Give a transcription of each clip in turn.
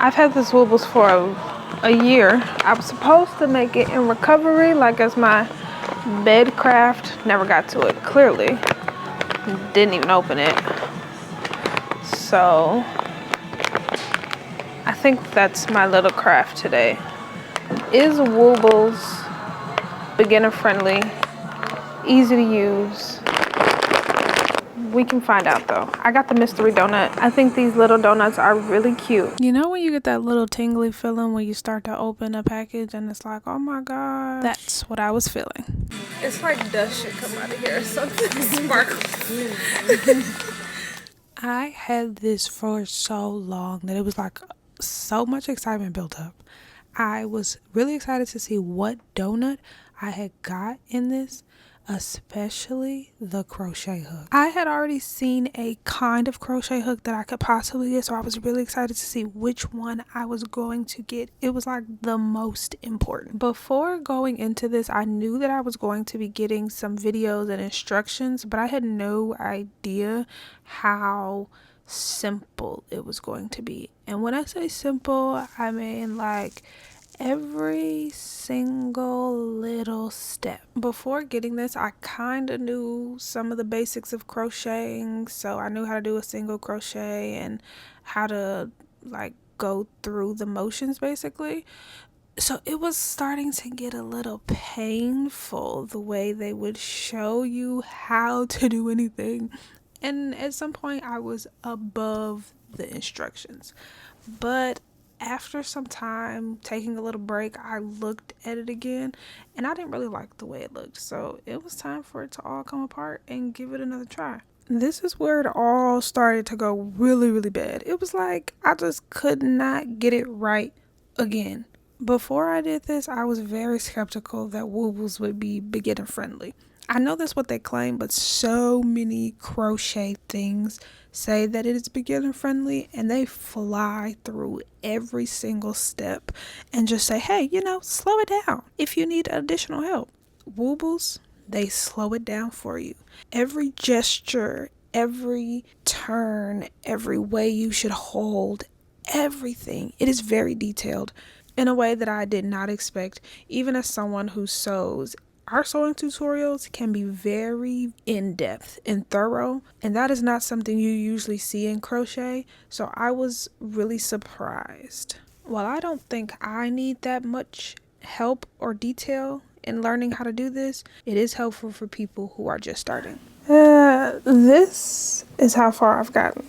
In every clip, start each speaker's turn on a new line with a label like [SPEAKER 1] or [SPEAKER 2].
[SPEAKER 1] I've had this Woobles for a year. I was supposed to make it in recovery, like as my bed craft. Never got to it, clearly. Didn't even open it. So I think that's my little craft today. Is Woobles beginner friendly, easy to use? We can find out though. I got the mystery donut. I think these little donuts are really cute. You know when you get that little tingly feeling when you start to open a package and it's like, oh my god. That's what I was feeling. It's like dust should come out of here or something. Sparkle. I had this for so long that it was like so much excitement built up. I was really excited to see what donut I had got in this, especially the crochet hook. I had already seen a kind of crochet hook that I could possibly get, so I was really excited to see which one I was going to get. It was like the most important. Before going into this, I knew that I was going to be getting some videos and instructions, but I had no idea how simple it was going to be. And when I say simple, I mean like every single little step. Before getting this, I kind of knew some of the basics of crocheting, so I knew how to do a single crochet and how to like go through the motions basically. So it was starting to get a little painful the way they would show you how to do anything. And at some point I was above the instructions. But after some time, taking a little break, I looked at it again and I didn't really like the way it looked. So it was time for it to all come apart and give it another try. This is where it all started to go really, really bad. It was like I just could not get it right again. Before I did this, I was very skeptical that Woobles would be beginner friendly. I know that's what they claim, but so many crochet things say that it is beginner friendly and they fly through every single step and just say, hey, slow it down if you need additional help. Woobles, they slow it down for you. Every gesture, every turn, every way you should hold, everything. It is very detailed in a way that I did not expect, even as someone who sews. Our sewing tutorials can be very in-depth and thorough, and that is not something you usually see in crochet, so I was really surprised. While I don't think I need that much help or detail in learning how to do this, it is helpful for people who are just starting. This is how far I've gotten.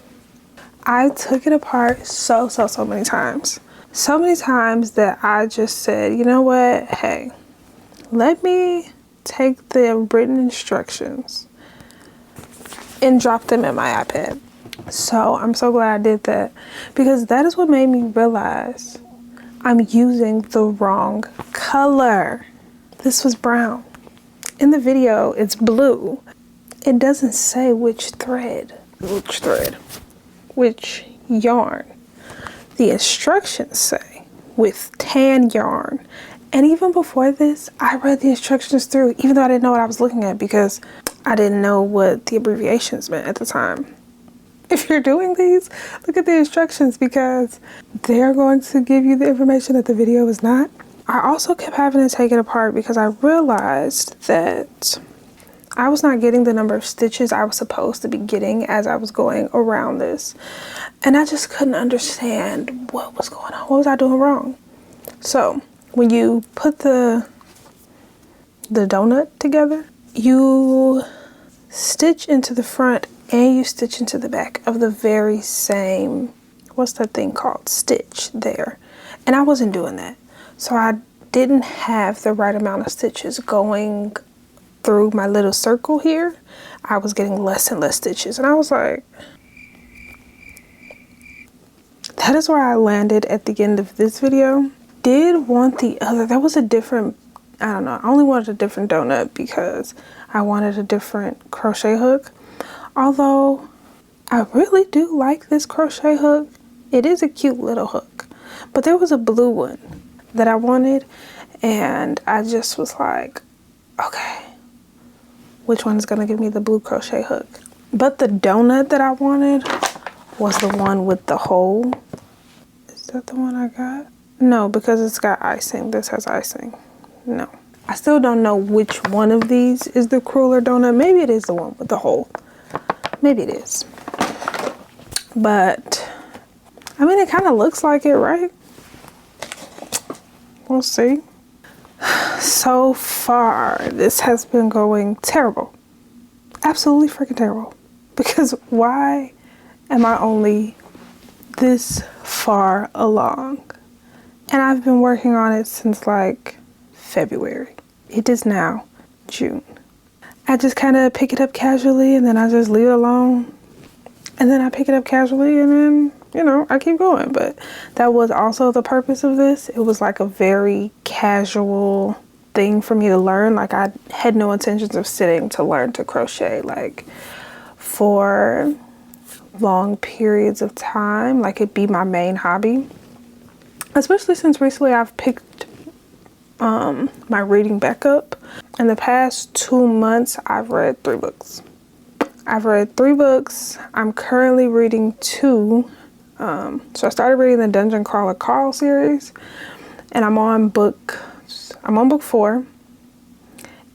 [SPEAKER 1] I took it apart so many times. So many times that I just said, you know what, hey, let me take the written instructions and drop them in my iPad. So I'm so glad I did that, because that is what made me realize I'm using the wrong color. This was brown. In the video, it's blue. It doesn't say which yarn. The instructions say with tan yarn. And even before this, I read the instructions through, even though I didn't know what I was looking at because I didn't know what the abbreviations meant at the time. If you're doing these, look at the instructions because they're going to give you the information that the video is not. I also kept having to take it apart because I realized that I was not getting the number of stitches I was supposed to be getting as I was going around this. And I just couldn't understand what was going on. What was I doing wrong? So when you put the donut together, you stitch into the front and you stitch into the back of the very same, what's that thing called? Stitch there. And I wasn't doing that. So I didn't have the right amount of stitches going through my little circle here. I was getting less and less stitches. And I was like, that is where I landed at the end of this video. Did want the other, that was a different, I don't know, I only wanted a different donut because I wanted a different crochet hook. Although I really do like this crochet hook. It is a cute little hook, but there was a blue one that I wanted and I just was like, okay, which one is gonna give me the blue crochet hook? But the donut that I wanted was the one with the hole. Is that the one I got? No, because it's got icing. This has icing. No. I still don't know which one of these is the cruller donut. Maybe it is the one with the hole. Maybe it is. But, I mean, it kind of looks like it, right? We'll see. So far, this has been going terrible. Absolutely freaking terrible. Because why am I only this far along? And I've been working on it since like February. It is now June. I just kind of pick it up casually and then I just leave it alone. And then I pick it up casually and then, you know, I keep going. But that was also the purpose of this. It was like a very casual thing for me to learn. Like I had no intentions of sitting to learn to crochet like for long periods of time. Like it'd be my main hobby. Especially since recently I've picked my reading back up. In the past 2 months, I've read 3 books. I've read 3 books. I'm currently reading 2. So I started reading the Dungeon Crawler Carl series, and I'm on book 4.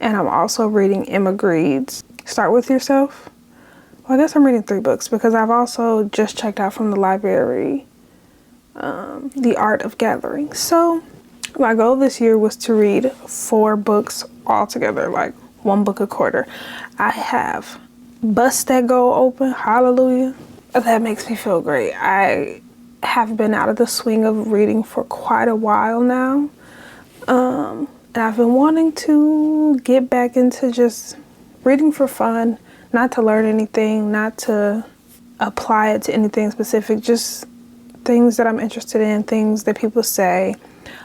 [SPEAKER 1] And I'm also reading Emma Greed's Start With Yourself. Well, I guess I'm reading 3 books because I've also just checked out from the library The Art of Gathering. So my goal this year was to read 4 books altogether, like 1 book a quarter. I have bust that goal open. Hallelujah. That makes me feel great. I have been out of the swing of reading for quite a while now. And I've been wanting to get back into just reading for fun, not to learn anything, not to apply it to anything specific, just things that I'm interested in, things that people say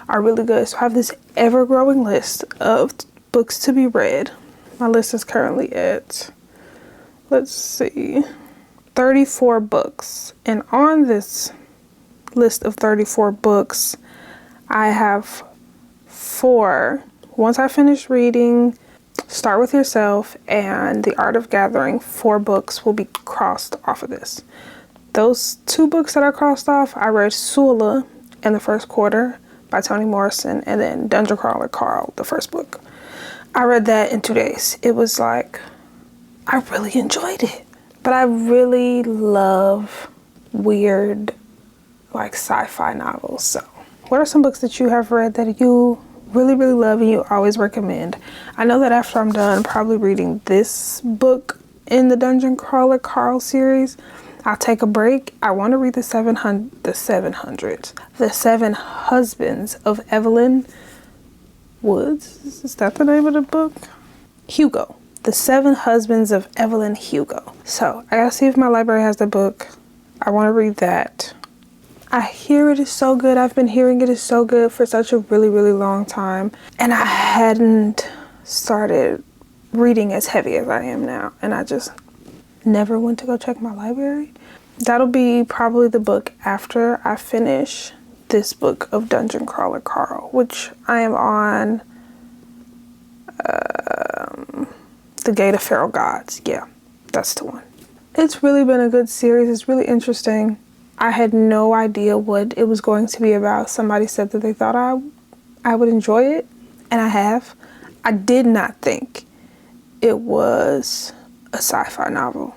[SPEAKER 1] are really good. So I have this ever-growing list of books to be read. My list is currently at, let's see, 34 books. And on this list of 34 books, I have 4. Once I finish reading Start With Yourself and The Art of Gathering, 4 books will be crossed off of this. Those 2 books that I crossed off, I read Sula in the first quarter by Toni Morrison, and then Dungeon Crawler Carl, the first book. I read that in 2 days. It was like, I really enjoyed it. But I really love weird, like sci-fi novels. So what are some books that you have read that you really, really love and you always recommend? I know that after I'm done probably reading this book in the Dungeon Crawler Carl series, I'll take a break. I want to read the 7 Husbands of Evelyn Woods. Is that the name of the book? Hugo. The 7 Husbands of Evelyn Hugo. So I gotta see if my library has the book. I want to read that. I hear it is so good. I've been hearing it is so good for such a really, really long time. And I hadn't started reading as heavy as I am now. And I just never went to go check my library. That'll be probably the book after I finish this book of Dungeon Crawler Carl, which I am on The Gate of Feral Gods. Yeah, that's the one. It's really been a good series. It's really interesting. I had no idea what it was going to be about. Somebody said that they thought I would enjoy it, and I have. I did not think it was a sci-fi novel.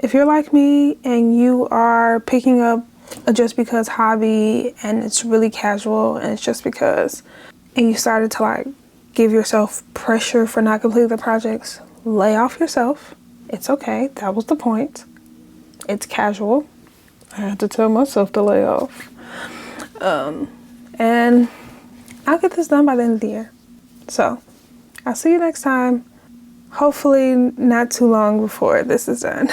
[SPEAKER 1] If you're like me and you are picking up a just because hobby and it's really casual and it's just because, and you started to like give yourself pressure for not completing the projects, lay off yourself. It's okay. That was the point. It's casual. I had to tell myself to lay off. And I'll get this done by the end of the year. So I'll see you next time. Hopefully not too long before this is done.